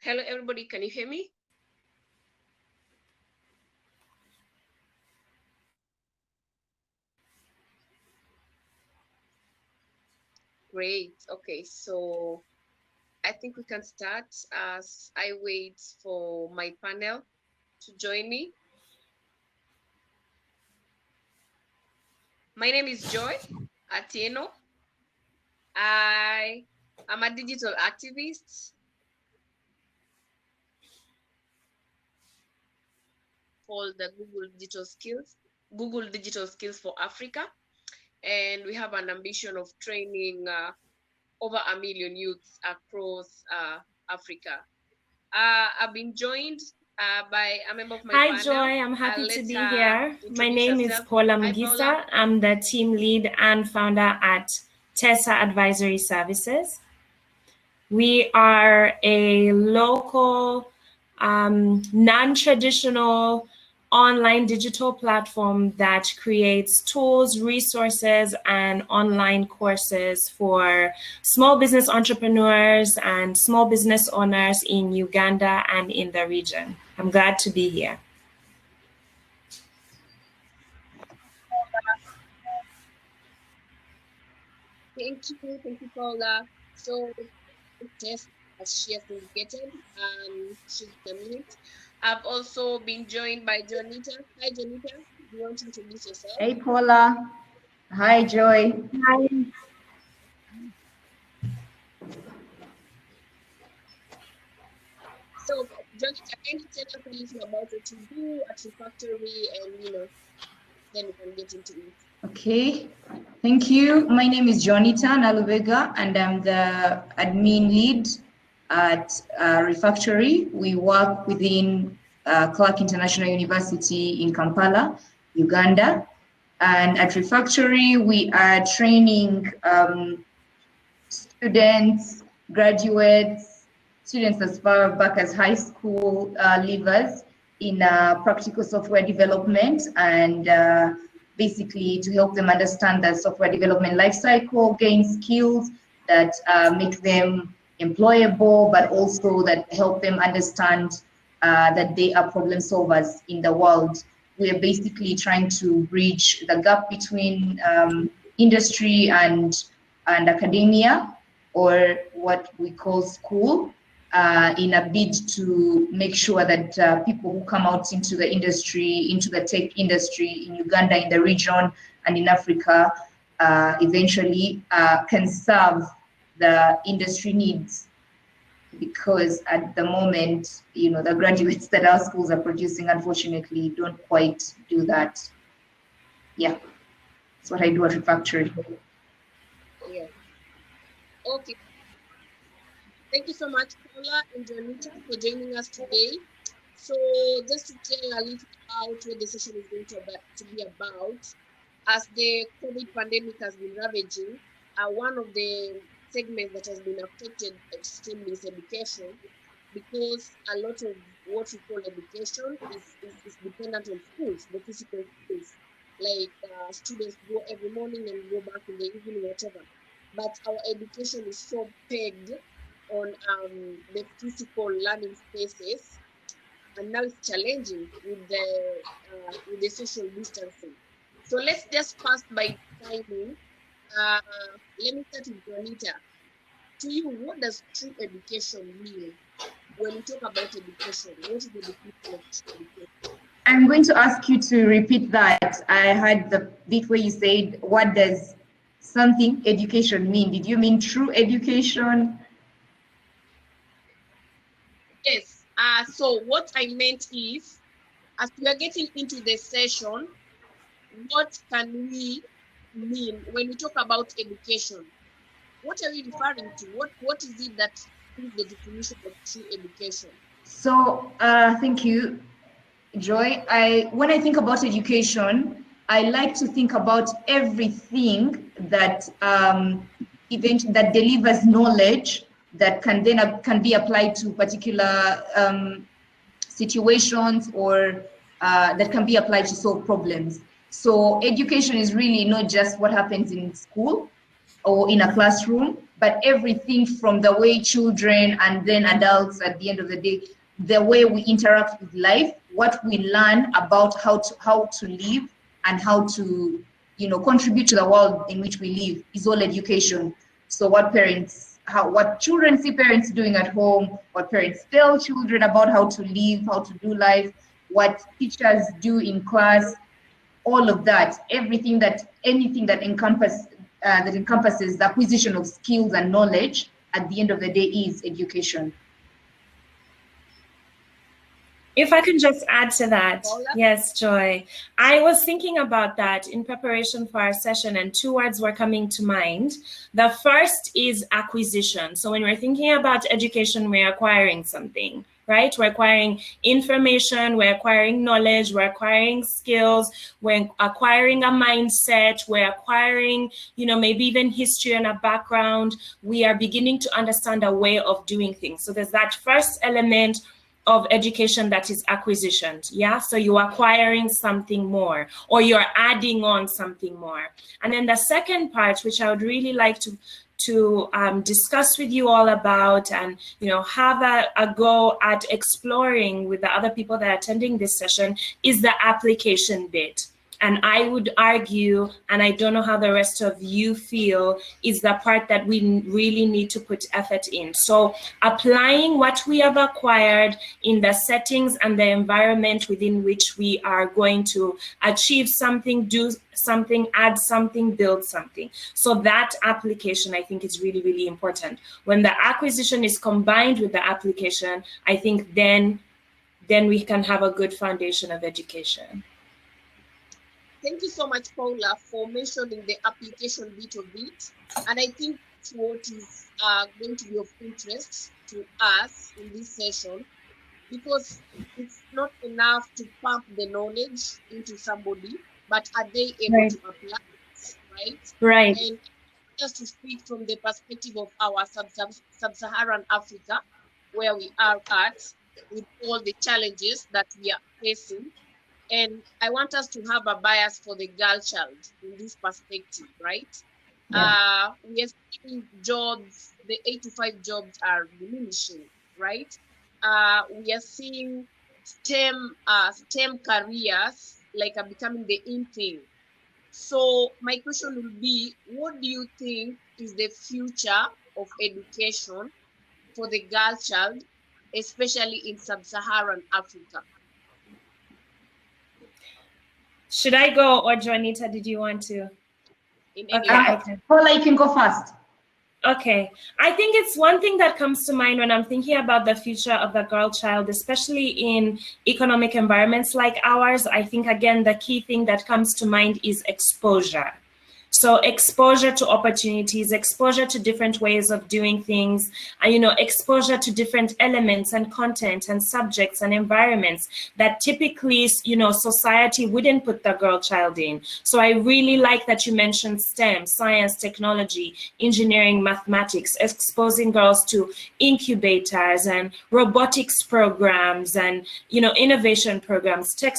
Hello, everybody. Can you hear me? Great. Okay, so I think we can start as I wait for my panel to join me. My name is Joy Atieno. I am a digital activist for the Google Digital Skills for Africa. And we have an ambition of training over 1 million youths across Africa. I've been joined by a member of my panel. Hi, Joy. I'm happy to be here. My name is Paula Mugisa. I'm the team lead and founder at TESA Advisory Services. We are a local, non-traditional online digital platform that creates tools, resources, and online courses for small business entrepreneurs and small business owners in Uganda and in the region. I'm glad to be here. Thank you, Paula. So, Tess, as she has indicated, she's the minute. I've also been joined by Jonita. Hi, Jonita. Do you want to introduce yourself? Hey, Paula. Hi, Joy. Hi. So, Jonita, can you tell us a little about what you do at Refactory and, then we can get into it. Okay, thank you. My name is Jonita Naluvega, and I'm the admin lead at Refactory. We work within Clark International University in Kampala, Uganda. And at Refactory, we are training students, graduates, students as far back as high school leavers in practical software development and basically to help them understand the software development lifecycle, gain skills that make them employable, but also that help them understand that they are problem solvers in the world. We're basically trying to bridge the gap between industry and academia, or what we call school, in a bid to make sure that people who come out into the industry, into the tech industry in Uganda, in the region, and in Africa, eventually can serve the industry needs. Because at the moment, the graduates that our schools are producing, unfortunately, don't quite do that. Yeah, that's what I do at Refactory. Yeah. Okay. Thank you so much, Paula and Jonita, for joining us today. So just to tell a little about what the session is going to be about, as the COVID pandemic has been ravaging, one of the segments that has been affected extremely is education, because a lot of what we call education is dependent on schools, the physical schools. Like students go every morning and go back in the evening, whatever. But our education is so pegged on the physical learning spaces, and now it's challenging with the social distancing. So let's just pass by timing. Let me start with Juanita. To you, what does true education mean? when we talk about education? What is the definition of true education? I'm going to ask you to repeat that. I heard the bit where you said, what does something education mean? Did you mean true education? Yes. So what I meant is, as we are getting into the session, what can we mean when we talk about education? What are we referring to? What is it that is the definition of true education? So thank you, Joy. When I think about education, I like to think about everything that that delivers knowledge that can then can be applied to particular situations, or that can be applied to solve problems. So education is really not just what happens in school or in a classroom, but everything from the way children and then adults at the end of the day, the way we interact with life, what we learn about how to live and how to, you know, contribute to the world in which we live is all education. So what children see parents doing at home, what parents tell children about how to live, how to do life, what teachers do in class, all of that, anything that encompasses the acquisition of skills and knowledge at the end of the day is education. If I can just add to that, Paula? yes, Joy. I was thinking about that in preparation for our session, and two words were coming to mind. The first is acquisition. So when we're thinking about education, we're acquiring something, right? We're acquiring information, we're acquiring knowledge, we're acquiring skills, we're acquiring a mindset, we're acquiring, you know, maybe even history and a background. We are beginning to understand a way of doing things. So there's that first element of education that is acquisition. Yeah, so you're acquiring something more, or you're adding on something more. And then the second part, which I would really like to discuss with you all about, and you know, have a go at exploring with the other people that are attending this session, is the application bit. And I would argue, and I don't know how the rest of you feel, is the part that we really need to put effort in. So applying what we have acquired in the settings and the environment within which we are going to achieve something, do something, add something, build something. So that application, I think, is really, really important. When the acquisition is combined with the application, I think then we can have a good foundation of education. Thank you so much, Paula, for mentioning the application bit of it. And I think what is going to be of interest to us in this session, because it's not enough to pump the knowledge into somebody, but are they able to apply it, right? Right. And just to speak from the perspective of our sub-Saharan Africa, where we are at, with all the challenges that we are facing. And I want us to have a bias for the girl child in this perspective, right? Yeah. We are seeing jobs, the 8 to 5 jobs are diminishing, right? We are seeing STEM careers like are becoming the in thing. So my question will be, what do you think is the future of education for the girl child, especially in sub-Saharan Africa? Should I go, or Juanita, did you want to? Okay, Paula, you can go first. Okay, I think it's one thing that comes to mind when I'm thinking about the future of the girl child, especially in economic environments like ours. I think, again, the key thing that comes to mind is exposure. So exposure to opportunities, exposure to different ways of doing things, and, you know, exposure to different elements and content and subjects and environments that typically, you know, society wouldn't put the girl child in. So I really like that you mentioned STEM, science, technology, engineering, mathematics, exposing girls to incubators and robotics programs and, you know, innovation programs, tech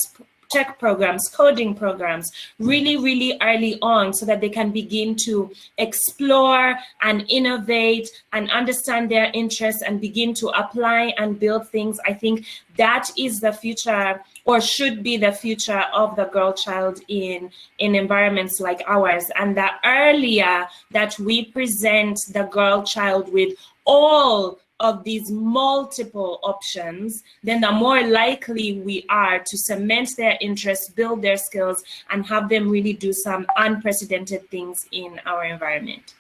programs, coding programs, really, really early on, so that they can begin to explore and innovate and understand their interests and begin to apply and build things. I think that is the future, or should be the future, of the girl child in environments like ours. And the earlier that we present the girl child with all of these multiple options, then the more likely we are to cement their interests, build their skills, and have them really do some unprecedented things in our environment.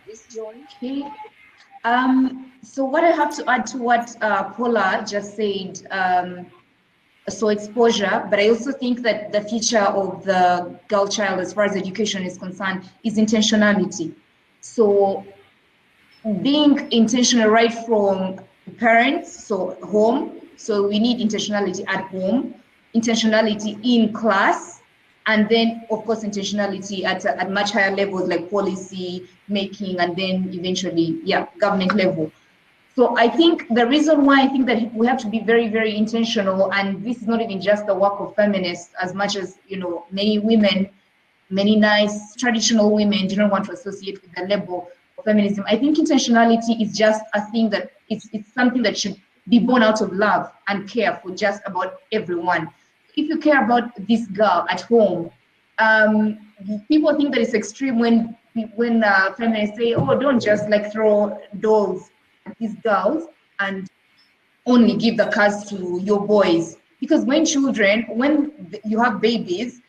Yes, Joy. Okay. So what I have to add to what Paula just said, so exposure, but I also think that the future of the girl child as far as education is concerned is intentionality. So being intentional right from parents, so home, so we need intentionality at home, intentionality in class, and then of course intentionality at much higher levels like policy making, and then eventually, yeah, government level. So I think the reason why I think that we have to be very, very intentional, and this is not even just the work of feminists, as much as, you know, many women, many nice traditional women do not want to associate with the label of feminism. I think intentionality is just a thing that it's something that should be born out of love and care for just about everyone. If you care about this girl at home, people think that it's extreme when feminists say, oh, don't just like throw dolls at these girls and only give the cars to your boys. Because when you have babies,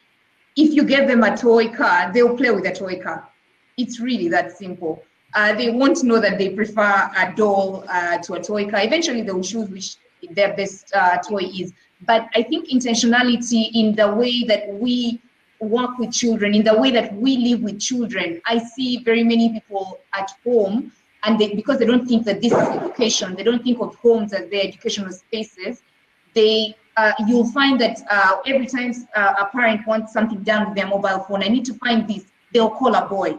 if you get them a toy car, they'll play with a toy car. It's really that simple. They won't know that they prefer a doll to a toy car. Eventually, they'll choose which their best toy is. But I think intentionality in the way that we work with children, in the way that we live with children, I see very many people at home, and because they don't think that this is education, they don't think of homes as their educational spaces, you'll find that every time a parent wants something done with their mobile phone, I need to find this, they'll call a boy.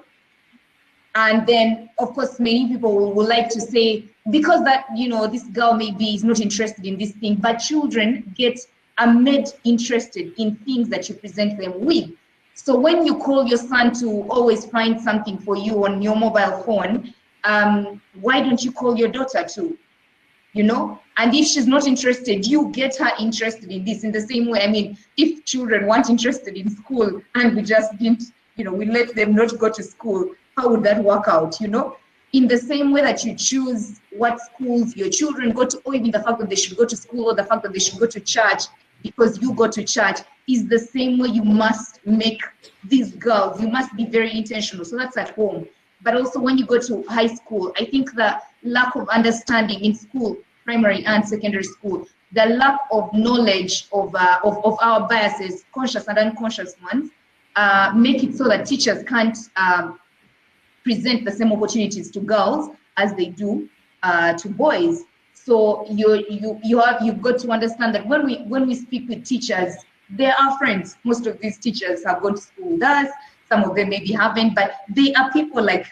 And then, of course, many people will like to say, because that, you know, this girl maybe is not interested in this thing, but children are made interested in things that you present them with. So when you call your son to always find something for you on your mobile phone, why don't you call your daughter too? You know, and if she's not interested, you get her interested in this. In the same way, I mean, if children weren't interested in school and we just didn't, you know, we let them not go to school, how would that work out, you know? In the same way that you choose what schools your children go to, or even the fact that they should go to school, or the fact that they should go to church because you go to church, is the same way you must make these girls, you must be very intentional. So that's at home. But also when you go to high school, I think the lack of understanding in school, primary and secondary school, the lack of knowledge of our biases, conscious and unconscious ones, make it so that teachers can't present the same opportunities to girls as they do to boys. So you've got to understand that when we speak with teachers, they are friends. Most of these teachers have gone to school with us. Some of them maybe haven't, but they are people like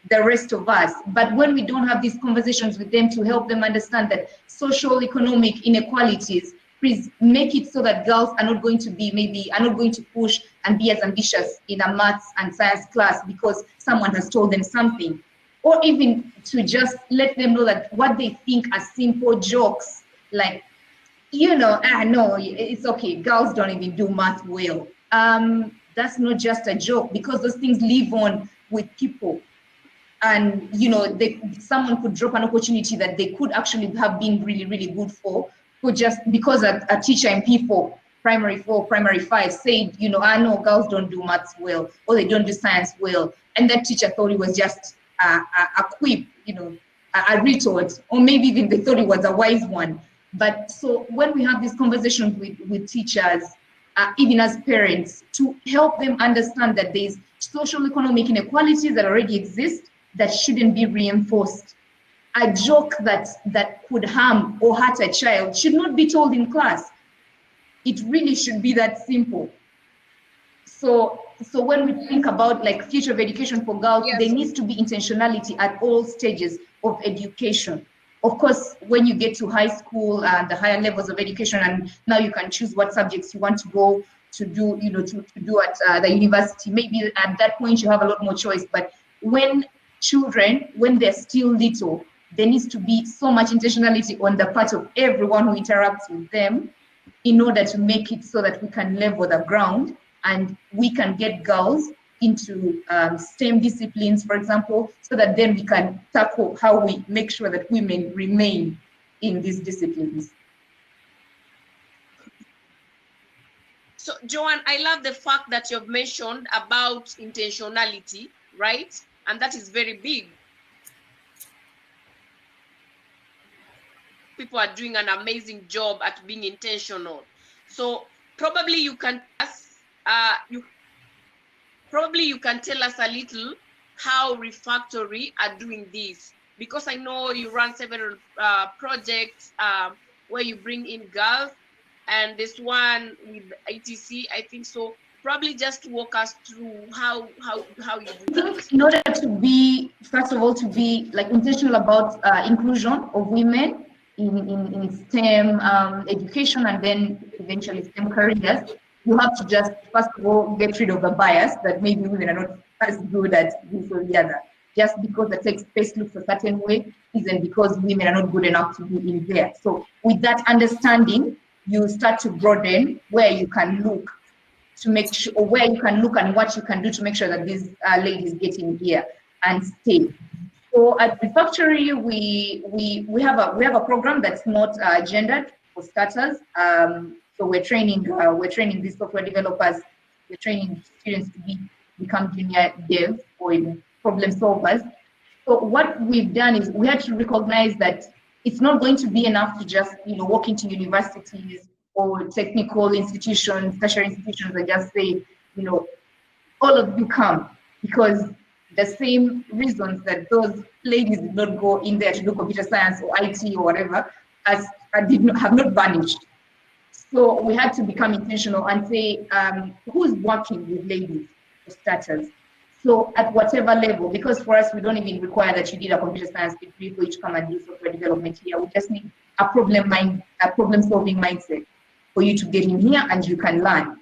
the rest of us. But when we don't have these conversations with them to help them understand that social economic inequalities, please make it so that girls are not going to push and be as ambitious in a maths and science class because someone has told them something. Or even to just let them know that what they think are simple jokes, like, you know, no, it's okay, girls don't even do math well. That's not just a joke, because those things live on with people. And, you know, someone could drop an opportunity that they could actually have been really, really good for just because a teacher in P4, primary 4, primary 5 said, you know, I know girls don't do maths well, or they don't do science well. And that teacher thought it was just a quip, you know, a retort, or maybe even they thought it was a wise one. But so when we have these conversations with teachers, even as parents, to help them understand that there's social economic inequalities that already exist that shouldn't be reinforced. A joke that could harm or hurt a child should not be told in class. It really should be that simple. So when we think about like future of education for girls, yes, there needs to be intentionality at all stages of education. Of course, when you get to high school and the higher levels of education, and now you can choose what subjects you want to go to do, you know, to do at the university. Maybe at that point you have a lot more choice. But when children, when they're still little, there needs to be so much intentionality on the part of everyone who interacts with them in order to make it so that we can level the ground and we can get girls into STEM disciplines, for example, so that then we can tackle how we make sure that women remain in these disciplines. So, Joanne, I love the fact that you've mentioned about intentionality, right? And that is very big. People are doing an amazing job at being intentional. So probably you can tell us a little how Refactory are doing this, because I know you run several projects where you bring in girls, and this one with ITC, I think so. Probably just walk us through how you do that. In order to be, first of all, to be like intentional about inclusion of women in STEM education, and then eventually STEM careers, you have to just, first of all, get rid of the bias that maybe women are not as good at this or the other. Just because the tech space looks a certain way isn't because women are not good enough to be in there. So with that understanding, you start to broaden where you can look to make sure, or where you can look and what you can do to make sure that these ladies get in here and stay. So at Refactory, we have a program that's not gendered, for starters. So we're training these software developers. We're training students to become junior devs or even problem solvers. So what we've done is we had to recognize that it's not going to be enough to just walk into universities or technical institutions, tertiary institutions, and just say, all of you come, because the same reasons that those ladies did not go in there to do computer science or IT or whatever have not vanished. So we had to become intentional and say, who's working with ladies, for starters? So at whatever level, because for us, we don't even require that you did a computer science degree for you to come and do software development here. We just need a problem-solving mindset for you to get in here and you can learn.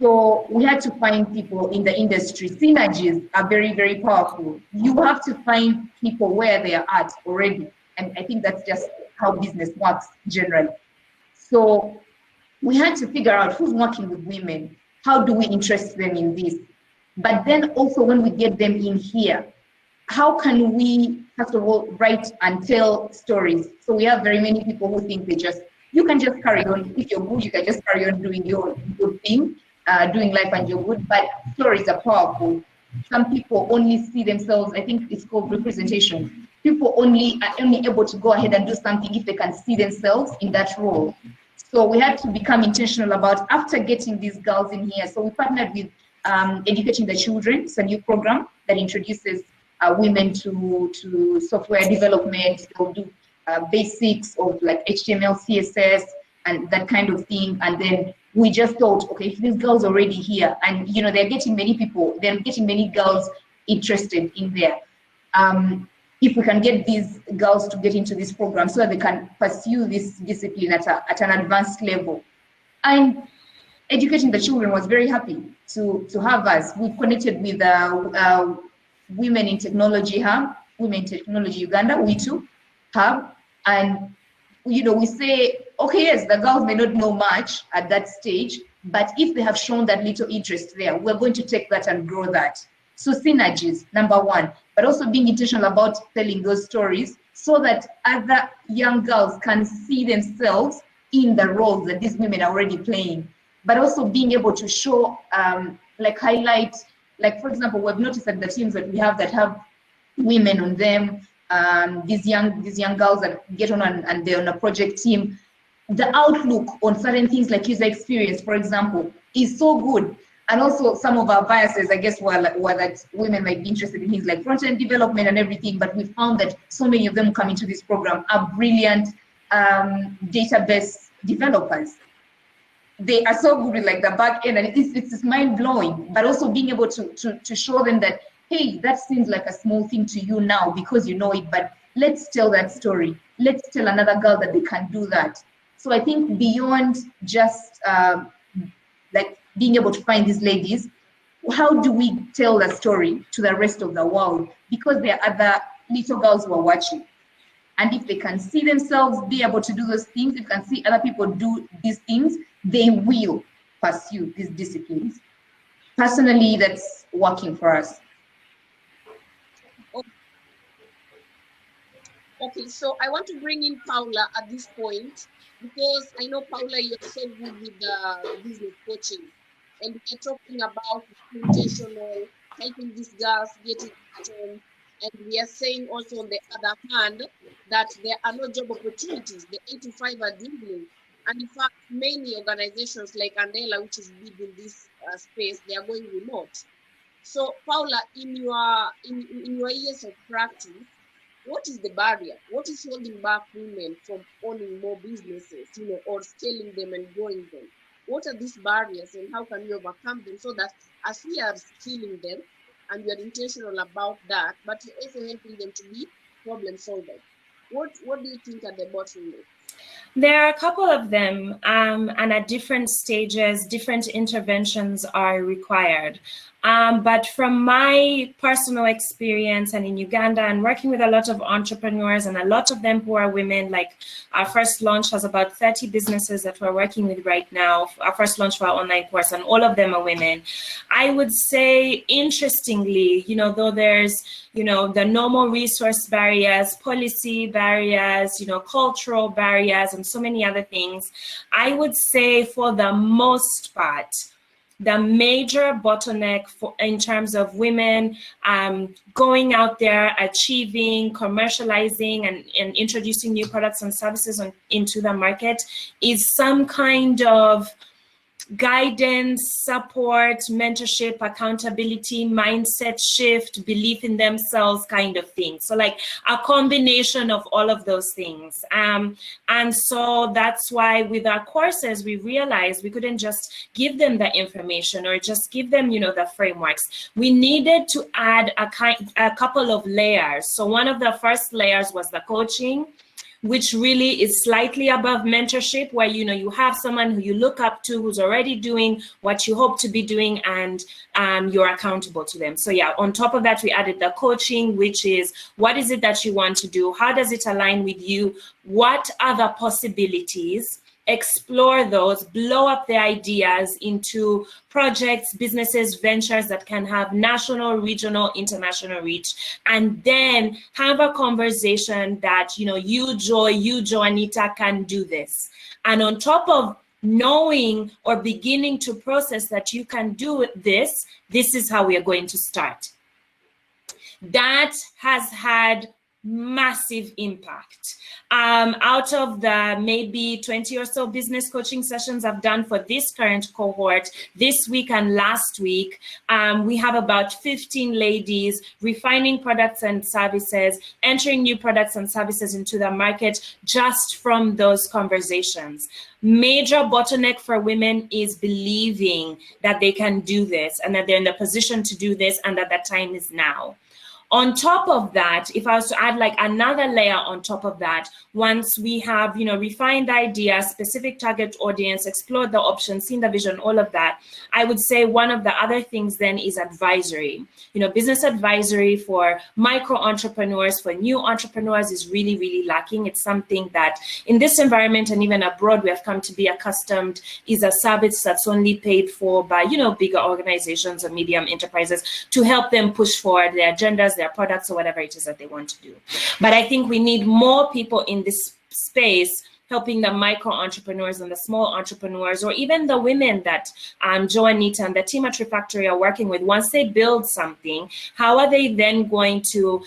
So we had to find people in the industry. Synergies are very, very powerful. You have to find people where they are at already. And I think that's just how business works generally. So we had to figure out who's working with women. How do we interest them in this? But then also when we get them in here, how can we, first of all, write and tell stories? So we have very many people who think you can just carry on. If you're good, you can just carry on doing your good thing, doing life and you're good, but stories are powerful. Some people only see themselves, I think it's called representation. People are only able to go ahead and do something if they can see themselves in that role. So we had to become intentional about, after getting these girls in here, so we partnered with Educating the Children. It's a new program that introduces women to software development. They'll do basics of like HTML, CSS, and that kind of thing. And then we just thought, okay, if these girls are already here, and they're getting many girls interested in there. If we can get these girls to get into this program so that they can pursue this discipline at an advanced level. And Educating the Children was very happy to have us. We've connected with Women in Technology Hub, Women in Technology Uganda, WITU Hub, and we say, okay, yes, the girls may not know much at that stage, but if they have shown that little interest there, we're going to take that and grow that. So synergies, number one, but also being intentional about telling those stories so that other young girls can see themselves in the roles that these women are already playing, but also being able to show, highlight, for example, we've noticed that the teams that we have women on them, these young girls that get on and they're on a project team, the outlook on certain things like user experience, for example, is so good. And also some of our biases, I guess, were that women might be interested in things like front-end development and everything, but we found that so many of them coming to this program are brilliant database developers. They are so good with the back end, and it's mind-blowing, but also being able to show them that, hey, that seems like a small thing to you now because you know it, but let's tell that story. Let's tell another girl that they can do that. So I think beyond just being able to find these ladies, how do we tell the story to the rest of the world? Because there are other little girls who are watching. And if they can see themselves be able to do those things, if they can see other people do these things, they will pursue these disciplines. personally, that's working for us. Okay, so I want to bring in Paula at this point, because I know, Paula, you're so good with the business coaching, and we're talking about intentional, helping these girls get it on, and we are saying also on the other hand that there are no job opportunities. The 8 to 5 are dwindling, and in fact, many organizations like Andela, which is big in this space, they are going remote. So, Paula, in your years of practice, what is the barrier? What is holding back women from owning more businesses, or scaling them and growing them? What are these barriers, and how can we overcome them, so that as we are skilling them and we are intentional about that, but we're also helping them to be problem solvers? What do you think are the bottlenecks? There are a couple of them, and at different stages, different interventions are required. But from my personal experience and in Uganda and working with a lot of entrepreneurs, and a lot of them who are women, like our first launch has about 30 businesses that we're working with right now, our first launch for our online course, and all of them are women. I would say, interestingly, though there's, the normal resource barriers, policy barriers, cultural barriers, and so many other things, I would say for the most part, the major bottleneck in terms of women going out there, achieving, commercializing, and introducing new products and services into the market is some kind of guidance, support, mentorship, accountability, mindset shift, belief in themselves kind of thing. So like a combination of all of those things. And so that's why with our courses, we realized we couldn't just give them the information or just give them, the frameworks. We needed to add a couple of layers. So one of the first layers was the coaching, which really is slightly above mentorship, where you have someone who you look up to, who's already doing what you hope to be doing, and you're accountable to them. So yeah, on top of that, we added the coaching, which is, what is it that you want to do? How does it align with you? What are the possibilities? Explore those, blow up the ideas into projects, businesses, ventures that can have national, regional, international reach, and then have a conversation that, you, Joy, you, Joanita, can do this. And on top of knowing or beginning to process that you can do this is how we are going to start. That has had massive impact. Out of the maybe 20 or so business coaching sessions I've done for this current cohort, this week and last week, we have about 15 ladies refining products and services, entering new products and services into the market just from those conversations. Major bottleneck for women is believing that they can do this and that they're in the position to do this and that the time is now. On top of that, if I was to add like another layer on top of that, once we have, refined the idea, specific target audience, explored the options, seen the vision, all of that, I would say one of the other things then is advisory. Business advisory for micro entrepreneurs, for new entrepreneurs is really, really lacking. It's something that in this environment and even abroad, we have come to be accustomed is a service that's only paid for by, bigger organizations or medium enterprises to help them push forward their agendas, their products, or whatever it is that they want to do. But I think we need more people in this space helping the micro entrepreneurs and the small entrepreneurs, or even the women that Joanita and the team at Refactory are working with. Once they build something, how are they then going to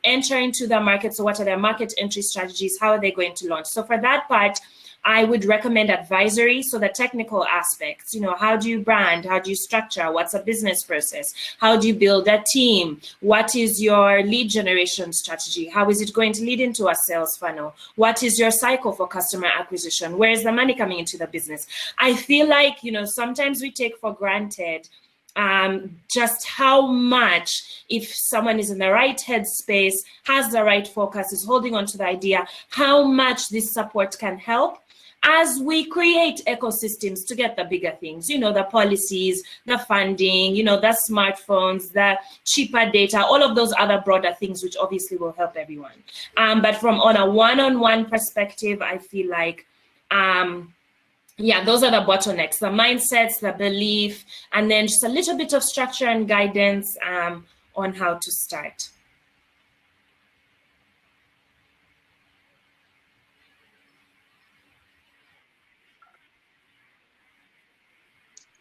enter into the market? So what are their market entry strategies? How are they going to launch? So for that part, I would recommend advisory. So the technical aspects, how do you brand? How do you structure? What's a business process? How do you build a team? What is your lead generation strategy? How is it going to lead into a sales funnel? What is your cycle for customer acquisition? Where is the money coming into the business? I feel like, sometimes we take for granted just how much, if someone is in the right headspace, has the right focus, is holding on to the idea, how much this support can help as we create ecosystems to get the bigger things, the policies, the funding, the smartphones, the cheaper data, all of those other broader things, which obviously will help everyone. But from on a one-on-one perspective, I feel like yeah, those are the bottlenecks, the mindsets, the belief, and then just a little bit of structure and guidance on how to start.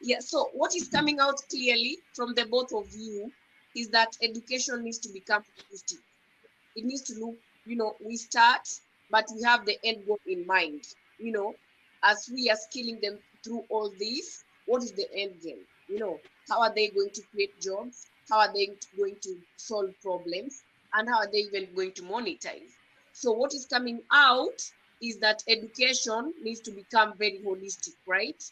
Yeah, so what is coming out clearly from the both of you is that education needs to become holistic. It needs to look, we start, but we have the end goal in mind. As we are skilling them through all this, what is the end game? How are they going to create jobs? How are they going to solve problems? And how are they even going to monetize? So what is coming out is that education needs to become very holistic, right?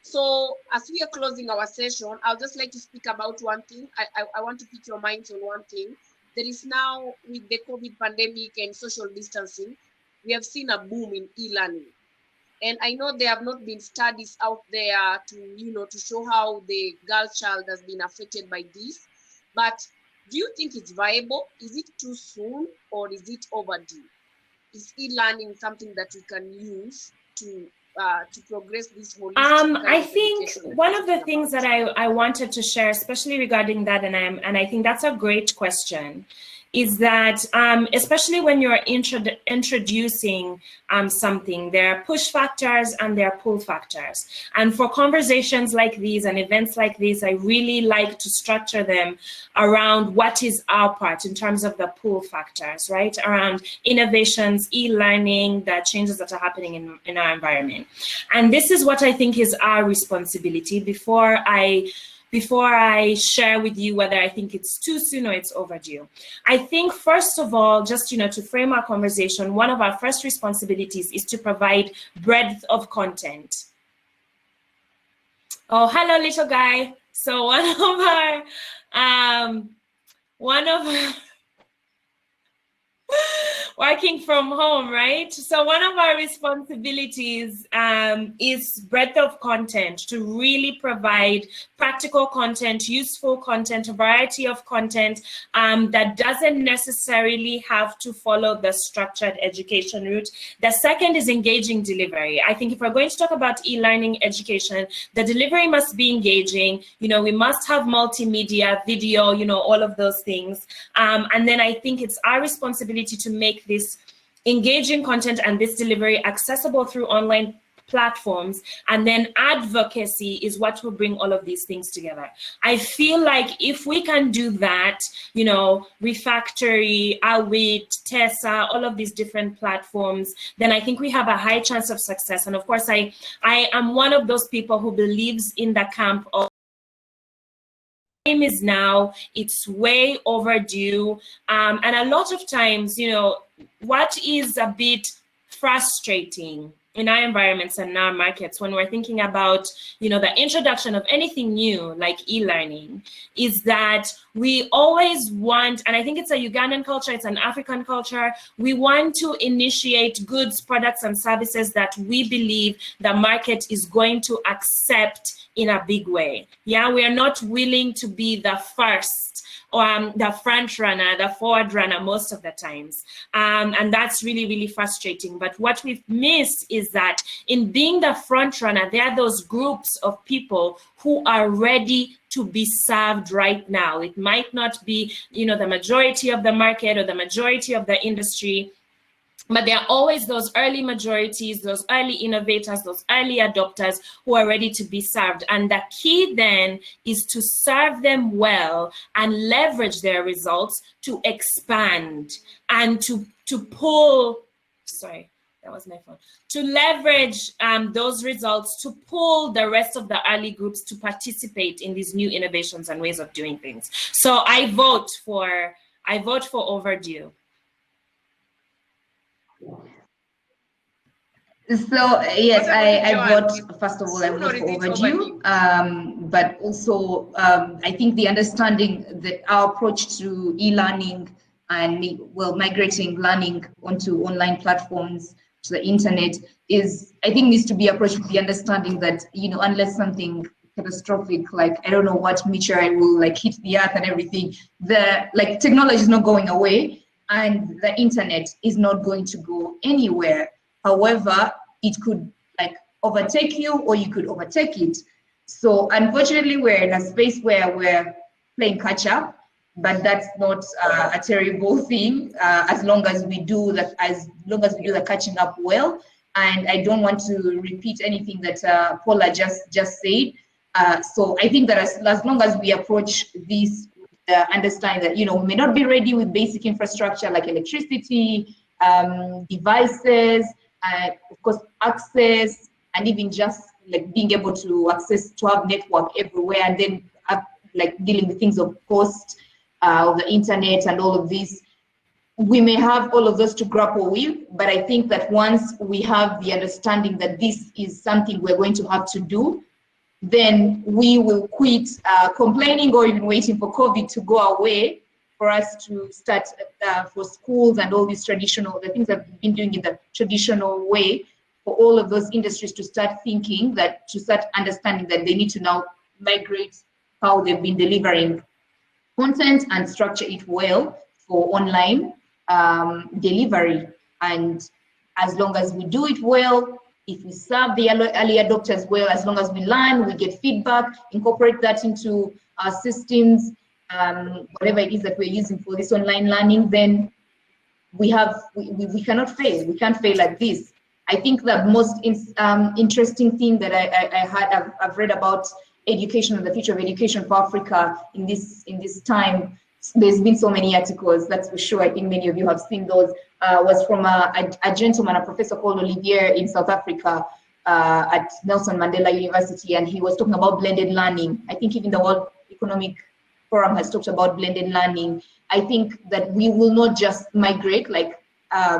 So as we are closing our session, I'll just like to speak about one thing. I want to pick your minds on one thing. There is now, with the COVID pandemic and social distancing, we have seen a boom in e-learning. And I know there have not been studies out there to show how the girl child has been affected by this. But do you think it's viable? Is it too soon, or is it overdue? Is e-learning something that we can use to progress this holistic I think one of the things that I wanted to share, especially regarding that, and I think that's a great question, is that especially when you're introducing something, there are push factors and there are pull factors. And for conversations like these and events like this, I really like to structure them around what is our part in terms of the pull factors, right? Around innovations, e-learning, the changes that are happening in our environment. And this is what I think is our responsibility before I share with you whether I think it's too soon or it's overdue. I think, first of all, just to frame our conversation, one of our first responsibilities is to provide breadth of content. Oh, hello, little guy. So one of our working from home, right? So one of our responsibilities is breadth of content, to really provide practical content, useful content, a variety of content that doesn't necessarily have to follow the structured education route. The second is engaging delivery. I think if we're going to talk about e-learning education, the delivery must be engaging. We must have multimedia, video, all of those things. And then I think it's our responsibility to make this engaging content and this delivery accessible through online platforms, and then advocacy is what will bring all of these things together. I feel like if we can do that, Refactory, Awit, Tessa, all of these different platforms, then I think we have a high chance of success. And of course, I am one of those people who believes in the camp of time is now, it's way overdue. And a lot of times, what is a bit frustrating in our environments and in our markets when we're thinking about, the introduction of anything new like e-learning, is that we always want, and I think it's a Ugandan culture, it's an African culture, we want to initiate goods, products, and services that we believe the market is going to accept in a big way. Yeah, we are not willing to be the first, the front runner, the forward runner most of the times. And that's really, really frustrating. But what we've missed is that in being the front runner, there are those groups of people who are ready to be served right now. It might not be, the majority of the market or the majority of the industry, but there are always those early majorities, those early innovators, those early adopters who are ready to be served. And the key then is to serve them well and leverage their results to expand and to pull, sorry, that was my phone, to leverage those results to pull the rest of the early groups to participate in these new innovations and ways of doing things. So I vote for overdue. So yes, I vote, first of all, I vote for overdue, but also I think the understanding that our approach to e-learning and migrating learning onto online platforms, to the internet, is, I think, needs to be approached with the understanding that, unless something catastrophic, like I don't know what meteorite will hit the earth and everything, the technology is not going away and the internet is not going to go anywhere. However, it could overtake you or you could overtake it. So unfortunately, we're in a space where we're playing catch up, but that's not a terrible thing as long as we do that, as long as we do the catching up well. And I don't want to repeat anything that Paula just said. So I think that as long as we approach this, understanding that, you know, we may not be ready with basic infrastructure like electricity, devices, of course, access, and even just like being able to have network everywhere, and then like dealing with things of cost of the internet and all of this. We may have all of those to grapple with, but I think that once we have the understanding that this is something we're going to have to do, then we will quit complaining or even waiting for COVID to go away for us to start for schools and all these traditional, the things that we've been doing in the traditional way, for all of those industries to start thinking that, to start understanding that they need to now migrate how they've been delivering content and structure it well for online delivery. And as long as we do it well, if we serve the early adopters well, as long as we learn, we get feedback, incorporate that into our systems, whatever it is that we're using for this online learning, then we cannot fail. We can't fail at this. I think the most interesting thing that I've read about education and the future of education for Africa in this time, there's been so many articles, that's for sure. I think many of you have seen those. Was from a gentleman, a professor called Olivier in South Africa at Nelson Mandela University, and he was talking about blended learning. I think even the World Economic Forum has talked about blended learning. I think that we will not just migrate like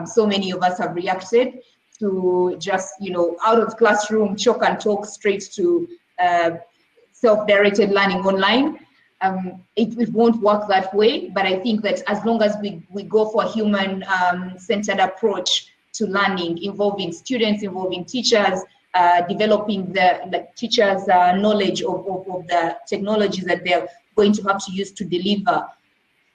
so many of us have reacted to just, you know, out of classroom, chalk and talk straight to self-directed learning online. It won't work that way, but I think that as long as we go for a human-centered approach to learning, involving students, involving teachers, developing the teachers' knowledge of the technologies that they're going to have to use to deliver,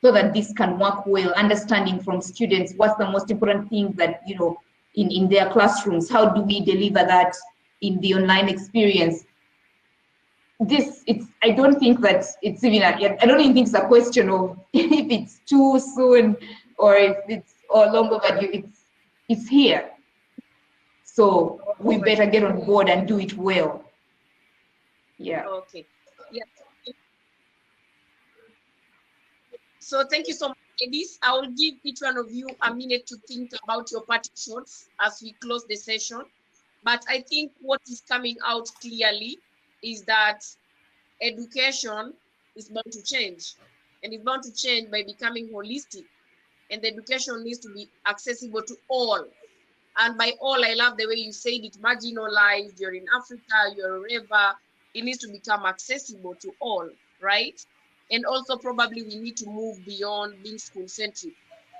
so that this can work well, understanding from students what's the most important thing that, you know, in their classrooms, how do we deliver that in the online experience. I don't think that it's even, I don't even think it's a question of if it's too soon or if it's long overdue. It's here. So we better get on board and do it well. Yeah. Okay. Yeah. So thank you so much, ladies. I will give each one of you a minute to think about your parting shots as we close the session. But I think what is coming out clearly is that education is bound to change, and it's bound to change by becoming holistic, and the education needs to be accessible to all. And by all, I love the way you said it, marginalized, you're in Africa, you're wherever, it needs to become accessible to all, right? And also probably we need to move beyond being school-centric.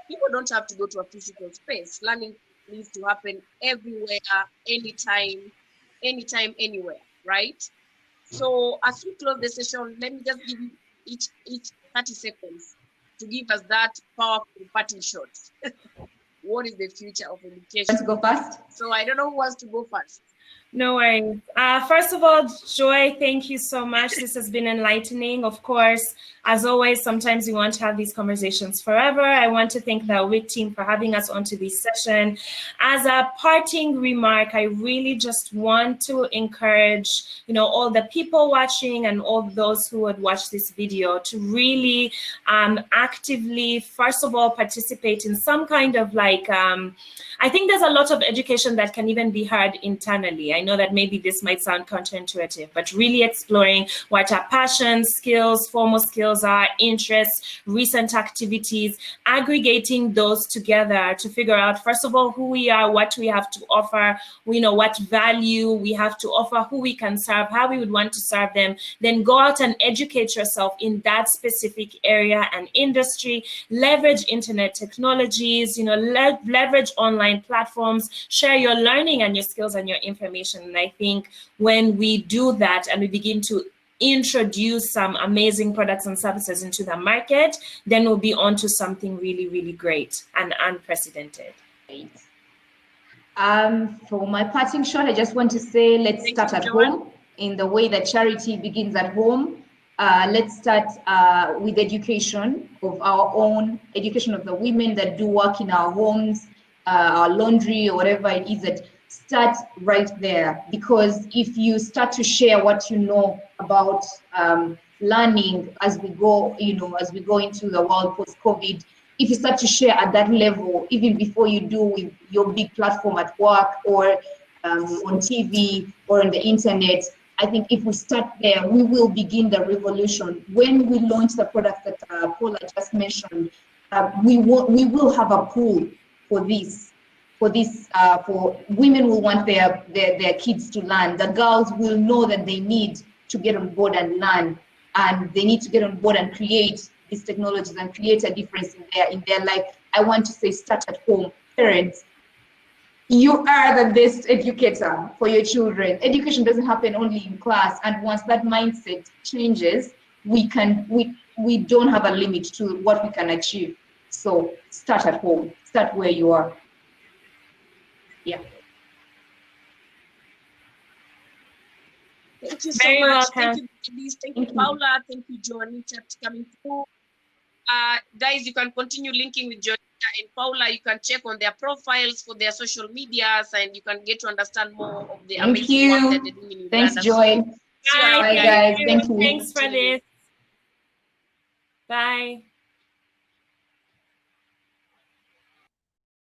People don't have to go to a physical space. Learning needs to happen everywhere, anytime, anywhere, right? So as we close the session, let me just give you each 30 seconds to give us that powerful parting shot. What is the future of education? Want to go first? So I don't know who wants to go first. No worries. First of all, Joy, thank you so much. This has been enlightening. Of course, as always, sometimes we want to have these conversations forever. I want to thank the WIC team for having us onto this session. As a parting remark, I really just want to encourage, you know, all the people watching and all those who would watch this video to really actively, first of all, participate in some kind of like, I think there's a lot of education that can even be heard internally. I know that maybe this might sound counterintuitive, but really exploring what our passions, skills, formal skills are, interests, recent activities, aggregating those together to figure out, first of all, who we are, what we have to offer, you know, what value we have to offer, who we can serve, how we would want to serve them, then go out and educate yourself in that specific area and industry, leverage internet technologies, you know, leverage online platforms, share your learning and your skills and your information. And I think when we do that and we begin to introduce some amazing products and services into the market, then we'll be on to something really, really great and unprecedented. For my parting shot, I just want to say, let's Thank start you, at Joan. home in the way that charity begins at home. Let's start with education of our own, education of the women that do work in our homes, our laundry or whatever it is. That start right there, because if you start to share what you know about learning as we go, as we go into the world post-COVID, if you start to share at that level, even before you do with your big platform at work or on TV or on the internet, I think if we start there, we will begin the revolution. When we launch the product that Paula just mentioned, we will have a pool for this. For women will want their kids to learn. The girls will know that they need to get on board and learn, and they need to get on board and create these technologies and create a difference in their life. I want to say, start at home. Parents, you are the best educator for your children. Education doesn't happen only in class, and once that mindset changes, we don't have a limit to what we can achieve. So start at home. Start where you are. Yeah. Thank you so Very much. welcome. Thank you, ladies. Thank you, Paula. Thank you, Joanita, for coming through. Guys, you can continue linking with Joanita and Paula. You can check on their profiles for their social medias, and you can get to understand more of the Thank amazing work that you. they're doing in Thanks, Uganda. Joy. See you around, Bye, guys. guys. Thank you. Thanks for this. Bye.